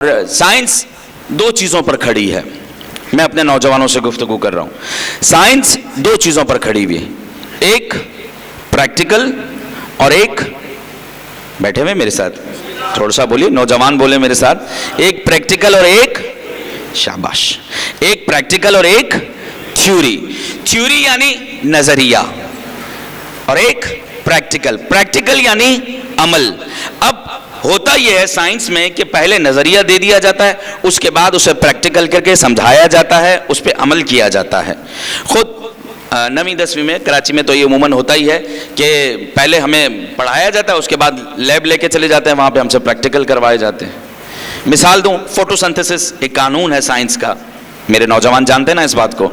Science दो चीज़ों पर खड़ी है। मैं अपने नौजवानों से गुफ्तगू कर रहा हूँ। साइंस दो चीज़ों पर खड़ी हुई है, एक प्रैक्टिकल और एक, बैठे हुए मेरे साथ, थोड़ा सा बोलिए, नौजवान बोले मेरे साथ, एक प्रैक्टिकल और एक, शाबाश, एक प्रैक्टिकल और एक थ्योरी। थ्योरी यानी नजरिया और एक प्रैक्टिकल, प्रैक्टिकल यानी अमल। अब होता यह है साइंस में कि पहले नजरिया दे दिया जाता है, उसके बाद उसे प्रैक्टिकल करके समझाया जाता है, उस पर अमल किया जाता है। खुद 9वीं 10वीं में कराची में तो ये उमूमन होता ही है कि पहले हमें पढ़ाया जाता है, उसके बाद लैब लेके चले जाते हैं, वहाँ पे हमसे प्रैक्टिकल करवाए जाते हैं। मिसाल दूं, फोटोसिंथेसिस एक कानून है साइंस का, मेरे नौजवान जानते हैं ना इस बात को।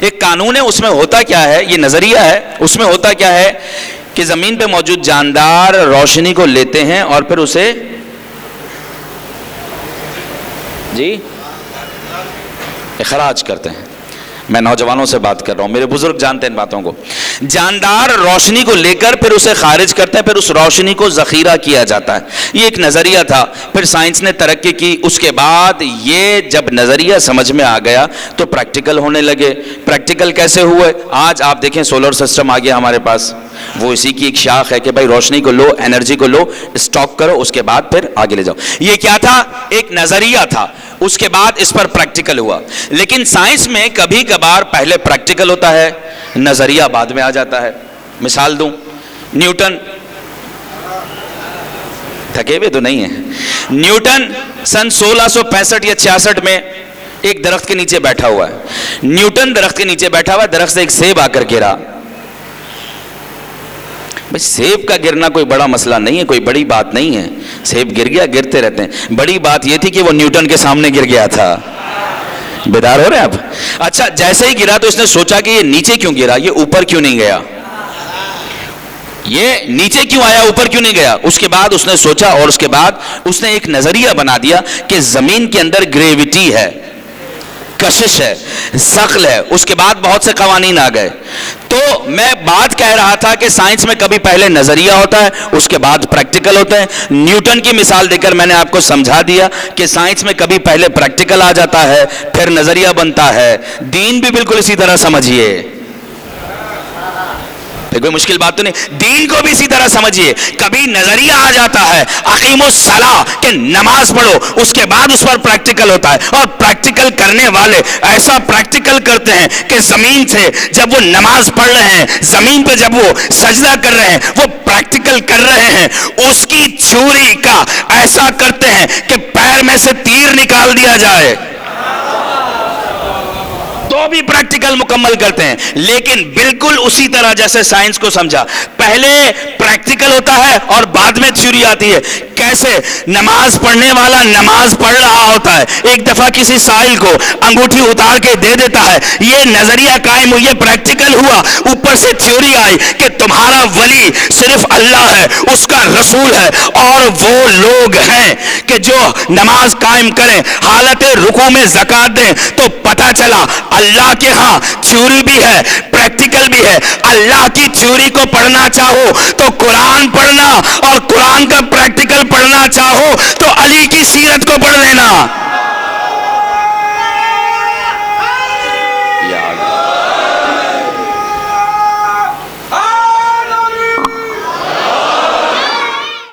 एक कानून है, उसमें होता क्या है, ये नजरिया है, उसमें होता क्या है कि जमीन पे मौजूद जानदार रोशनी को लेते हैं और फिर उसे जी इखराज करते हैं। मैं नौजवानों से बात कर रहा हूं, मेरे बुजुर्ग जानते हैं इन बातों को। जानदार रोशनी को लेकर फिर उसे खारिज करते हैं, फिर उस रोशनी को जखीरा किया जाता है। ये एक नजरिया था, फिर साइंस ने तरक्की की, उसके बाद ये जब नजरिया समझ में आ गया तो प्रैक्टिकल होने लगे। प्रैक्टिकल कैसे हुए? आज आप देखें सोलर सिस्टम आ गया हमारे पास, वो इसी की एक शाख है कि भाई रोशनी को लो, एनर्जी को लो, स्टॉक करो, उसके बाद फिर आगे ले जाओ। ये क्या था? एक नजरिया था, उसके बाद इस पर प्रैक्टिकल हुआ। लेकिन साइंस में कभी कभार पहले प्रैक्टिकल होता है, नजरिया बाद में आ जाता है। मिसाल दूं, न्यूटन, थके हुए तो नहीं है, न्यूटन सन 1665 या 66 में एक दरख्त के नीचे बैठा हुआ है। न्यूटन दरख्त के नीचे बैठा हुआ, दरख्त से एक सेब आकर गिरा। भाई सेब का गिरना कोई बड़ा मसला नहीं है, कोई बड़ी बात नहीं है, सेब गिर गया, गिरते रहते हैं। बड़ी बात यह थी कि वो न्यूटन के सामने गिर गया था। बेदार हो रहे हैं आप? अच्छा, जैसे ही गिरा तो इसने सोचा कि ये नीचे क्यों गिरा, ये ऊपर क्यों नहीं गया, ये नीचे क्यों आया, ऊपर क्यों नहीं गया। उसके बाद उसने सोचा और उसके बाद उसने एक नजरिया बना दिया कि जमीन के अंदर ग्रेविटी है, कशिश है, सकल है। उसके बाद बहुत से कवानीन आ गए। तो मैं बात कह रहा था कि साइंस में कभी पहले नजरिया होता है, उसके बाद प्रैक्टिकल होता है। न्यूटन की मिसाल देकर मैंने आपको समझा दिया कि साइंस में कभी पहले प्रैक्टिकल आ जाता है, फिर नजरिया बनता है। दीन भी बिल्कुल इसी तरह समझिए, कोई मुश्किल बात तो नहीं, दीन को भी इसी तरह समझिए। कभी नजरिया आ जाता है, अकीमुस सलाह कि नमाज पढ़ो, उसके बाद उस पर प्रैक्टिकल होता है। और प्रैक्टिकल करने वाले ऐसा प्रैक्टिकल करते हैं कि जमीन से जब वो नमाज पढ़ रहे हैं, जमीन पे जब वो सजदा कर रहे हैं, वो प्रैक्टिकल कर रहे हैं। उसकी छुरी का ऐसा करते हैं कि पैर में से तीर निकाल दिया जाए, तो भी प्रैक्टिकल मुकम्मल करते हैं। लेकिन बिल्कुल उसी तरह जैसे साइंस को समझा, पहले प्रैक्टिकल होता है और बाद में थ्योरी आती है। कैसे? नमाज पढ़ने वाला नमाज पढ़ रहा होता है, एक दफा किसी साहिल को अंगूठी उतार के दे देता है, ये नजरिया कायम हुई, ये प्रैक्टिकल हुआ। ऊपर से थ्योरी आई कि तुम्हारा वली सिर्फ अल्लाह है, उसका रसूल है, और वो लोग हैं कि जो नमाज कायम करें, हालत रुकू में ज़कात दें। तो पता चला अल्लाह के यहां थ्योरी भी है, प्रैक्टिकल भी है। अल्लाह की थ्योरी को पढ़ना चाहो तो कुरान पढ़ना, और कुरान का प्रैक्टिकल पढ़ना चाहो